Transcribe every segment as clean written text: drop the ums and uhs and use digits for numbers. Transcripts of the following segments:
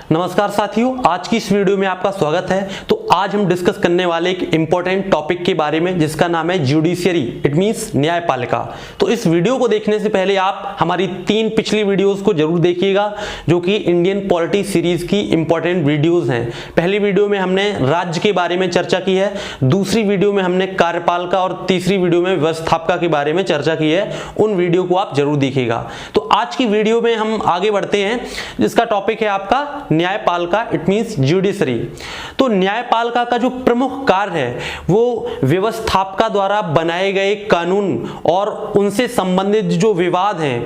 नमस्कार साथियों, आज की इस वीडियो में आपका स्वागत है। तो आज हम डिस्कस करने वाले एक इंपॉर्टेंट टॉपिक के बारे में जिसका नाम है जुडिशियरी, इट मींस न्यायपालिका। तो इस वीडियो को देखने से पहले आप हमारी 3 पिछली वीडियोस को जरूर देखिएगा जो कि इंडियन पॉलिटी सीरीज की इंपॉर्टेंट वीडियोस हैं। पहली वीडियो में हमने राज्य के बारे में चर्चा की है, दूसरी वीडियो में हमने कार्यपालिका और तीसरी वीडियो में व्यवस्थापिका के बारे में चर्चा की है। उन वीडियो को आप जरूर देखिएगा। तो आज की वीडियो में हम आगे बढ़ते हैं जिसका टॉपिक है आपका न्यायपालिका, इट मींस जुडिशरी। तो न्यायपालिका का जो प्रमुख कार्य है वो व्यवस्थापिका द्वारा बनाए गए कानून और उनसे संबंधित जो विवाद हैं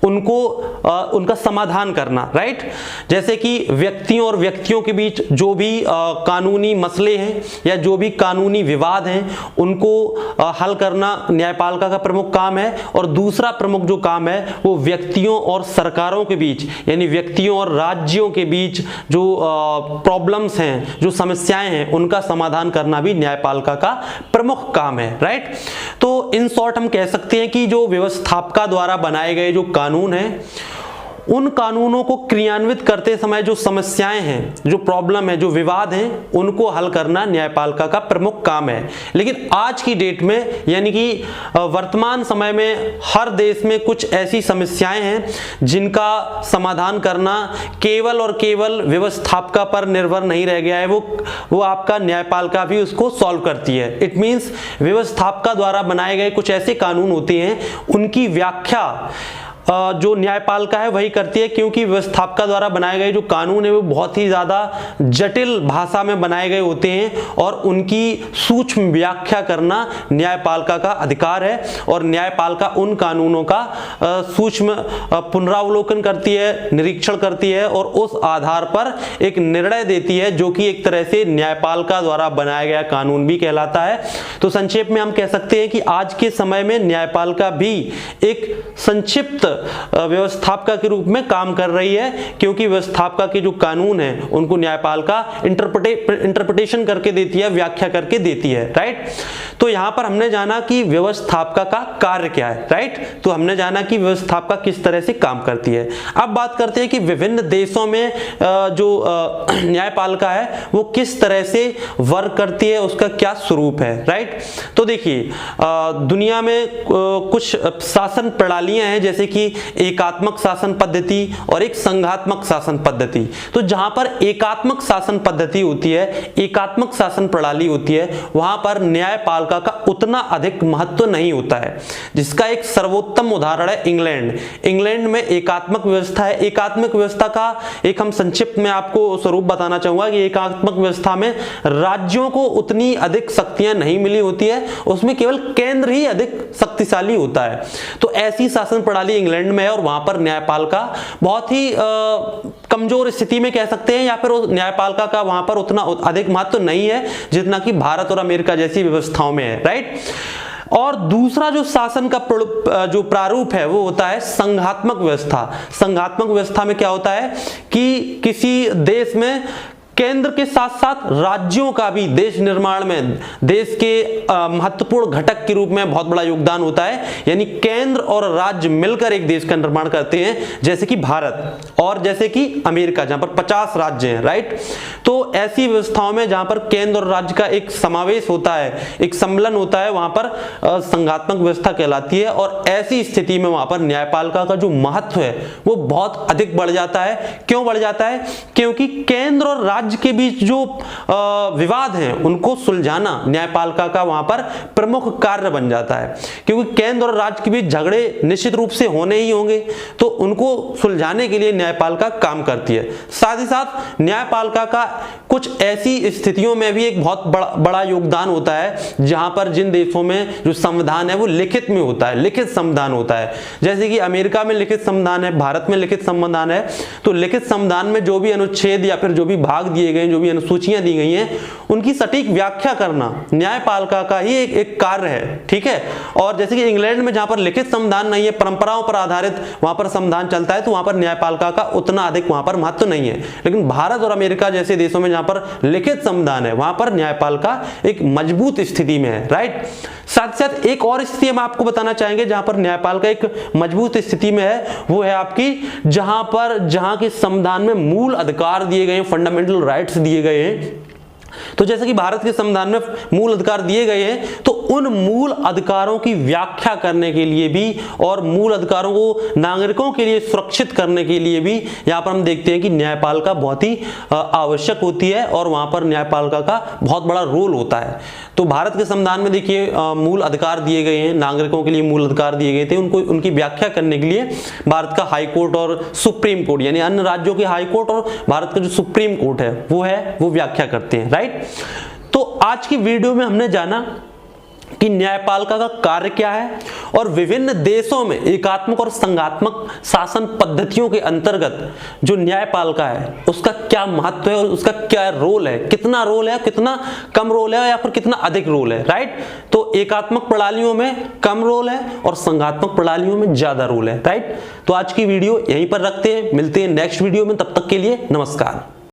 उनका समाधान करना, राइट। जैसे कि व्यक्तियों और व्यक्तियों के बीच जो भी कानूनी मसले हैं या जो भी कानूनी विवाद हैं उनको हल करना न्यायपालिका का प्रमुख काम है। और दूसरा प्रमुख जो काम है वो व्यक्तियों और सरकारों के बीच यानी व्यक्तियों और राज्यों के बीच जो प्रॉब्लम्स हैं, जो समस्याएं हैं, उनका समाधान करना भी न्यायपालिका का प्रमुख काम है, राइट। तो इन शॉर्ट हम कह सकते हैं कि जो व्यवस्थापिका द्वारा बनाए गए जो कानून हैं उन कानूनों को क्रियान्वित करते समय जो समस्याएं हैं, जो प्रॉब्लम है, जो विवाद हैं, उनको हल करना न्यायपालिका का प्रमुख काम है। लेकिन आज की डेट में यानी कि वर्तमान समय में हर देश में कुछ ऐसी समस्याएं हैं जिनका समाधान करना केवल और केवल व्यवस्थापिका पर निर्भर नहीं रह गया है, वो आपका न्यायपालिका भी उसको सॉल्व करती है। इट मींस व्यवस्थापिका द्वारा बनाए गए कुछ ऐसे कानून होते हैं उनकी व्याख्या जो न्यायपालिका है वही करती है, क्योंकि व्यवस्थापिका द्वारा बनाए गए जो कानून है वो बहुत ही ज्यादा जटिल भाषा में बनाए गए होते हैं और उनकी सूक्ष्म व्याख्या करना न्यायपालिका का अधिकार है। और न्यायपालिका उन कानूनों का सूक्ष्म पुनरावलोकन करती है, निरीक्षण करती है और उस आधार पर एक निर्णय देती है जो कि एक तरह से न्यायपालिका द्वारा बनाया गया कानून भी कहलाता है। तो संक्षेप में हम कह सकते हैं कि आज के समय में न्यायपालिका भी एक संक्षिप्त व्यवस्थापिका के रूप में काम कर रही है, क्योंकि व्यवस्थापिका के जो कानून हैं उनको न्यायपालिका इंटरप्रिटेशन करके देती है, व्याख्या करके देती है, राइट। तो यहां पर हमने जाना कि व्यवस्थापिका का कार्य क्या है, राइट। तो हमने जाना कि व्यवस्थापिका किस तरह से काम करती है। अब बात करते हैं कि विभिन्न देशों में जो न्यायपालिका है वो किस तरह से वर्क करती है, उसका क्या स्वरूप है, राइट। तो देखिए दुनिया में कुछ शासन प्रणालियां हैं जैसे कि एकात्मक शासन पद्धति और एक संघात्मक शासन पद्धति। तो जहां पर एकात्मक शासन पद्धति होती है, एकात्मक शासन प्रणाली होती है, वहां पर न्यायपालिका का उतना अधिक महत्व नहीं होता है। जिसका एक सर्वोत्तम उदाहरण है इंग्लैंड। इंग्लैंड में एकात्मक व्यवस्था है। एकात्मक व्यवस्था का एक हम संक्षिप्त में आपको स्वरूप बताना चाहूंगा कि एकात्मक व्यवस्था में राज्यों को उतनी अधिक शक्तियां नहीं मिली होती है, उसमें केवल केंद्र ही अधिक शक्तिशाली होता है। तो ऐसी शासन प्रणाली इंग्लैंड में है और वहां पर न्यायपालिका बहुत ही कमजोर स्थिति में कह सकते हैं, या फिर न्यायपालिका का वहां पर उतना अधिक महत्व नहीं है जितना कि भारत और अमेरिका जैसी व्यवस्थाओं में है, राइट। और दूसरा जो शासन का जो प्रारूप है वो होता है संघात्मक व्यवस्था। संघात्मक व्यवस्था में क्या होता है कि किसी देश में केंद्र के साथ साथ राज्यों का भी देश निर्माण में देश के महत्वपूर्ण घटक के रूप में बहुत बड़ा योगदान होता है। यानी केंद्र और राज्य मिलकर एक देश का निर्माण करते हैं, जैसे कि भारत और जैसे कि अमेरिका जहां पर 50 राज्य हैं, राइट। तो ऐसी व्यवस्थाओं में जहां पर केंद्र और राज्य का एक समावेश होता है, एक सम्मिलन होता है, वहां पर संघात्मक व्यवस्था कहलाती है। और ऐसी स्थिति में वहां पर न्यायपालिका का जो महत्व है वो बहुत अधिक बढ़ जाता है। क्यों बढ़ जाता है? क्योंकि केंद्र और राज्य के बीच जो विवाद हैं उनको सुलझाना न्यायपालिका का वहां पर प्रमुख कार्य बन जाता है, क्योंकि केंद्र और राज्य के बीच झगड़े निश्चित रूप से होने ही होंगे, तो उनको सुलझाने के लिए न्यायपालिका काम करती है। साथ ही साथ न्यायपालिका का कुछ ऐसी स्थितियों में भी एक बहुत बड़ा योगदान होता है जहां पर जिन देशों में जो संविधान है वो लिखित में होता है, लिखित संविधान होता है। जैसे कि अमेरिका में लिखित संविधान है, भारत में लिखित संविधान है। तो लिखित संविधान में जो भी अनुच्छेद या फिर जो भी भाग दिए गए हैं, जो भी अनुसूचियां दी गई हैं, उनकी सटीक व्याख्या करना न्यायपालिका का ही एक कार्य है, ठीक है। और जैसे कि इंग्लैंड में जहां पर लिखित संविधान नहीं है, परंपराओं पर आधारित वहां पर संविधान चलता है, तो वहां पर न्यायपालिका का उतना अधिक वहां पर महत्व नहीं है। लेकिन भारत और अमेरिका जैसे देशों में जहां पर लिखित संविधान है, वहां पर न्यायपालिका एक मजबूत स्थिति में है, राइट। साथ साथ एक और स्थिति हम आपको बताना चाहेंगे जहां पर न्यायपालिका एक मजबूत स्थिति में है, वो है आपकी जहां के संविधान में मूल अधिकार दिए गए हैं, फंडामेंटल राइट्स दिए गए हैं। तो जैसे कि भारत के संविधान में मूल अधिकार दिए गए हैं, तो उन मूल अधिकारों की व्याख्या करने के लिए भी और मूल अधिकारों को नागरिकों के लिए सुरक्षित करने के लिए भी यहां पर हम देखते हैं कि न्यायपालिका बहुत ही आवश्यक होती है और वहां पर न्यायपालिका का बहुत बड़ा रोल होता है। तो भारत के संविधान में देखिए मूल अधिकार दिए गए हैं, नागरिकों के लिए मूल अधिकार दिए गए थे, उनको उनकी व्याख्या करने के लिए भारत का हाई कोर्ट और सुप्रीम कोर्ट, यानी अन्य राज्यों के हाई कोर्ट और भारत का जो सुप्रीम कोर्ट है वो व्याख्या करते हैं, राइट। तो आज की वीडियो में हमने जाना कि न्यायपालिका का कार्य क्या है और विभिन्न देशों में एकात्मक और संघात्मक शासन पद्धतियों के अंतर्गत जो न्यायपालिका है उसका क्या महत्व है और उसका क्या रोल है, कितना रोल है, कितना कम रोल है या फिर कितना अधिक रोल है, राइट। तो एकात्मक प्रणालियों में कम रोल है और संघात्मक प्रणालियों में ज्यादा रोल है, राइट। तो आज की वीडियो यहीं पर रखते हैं, मिलते हैं नेक्स्ट वीडियो में, तब तक के लिए नमस्कार।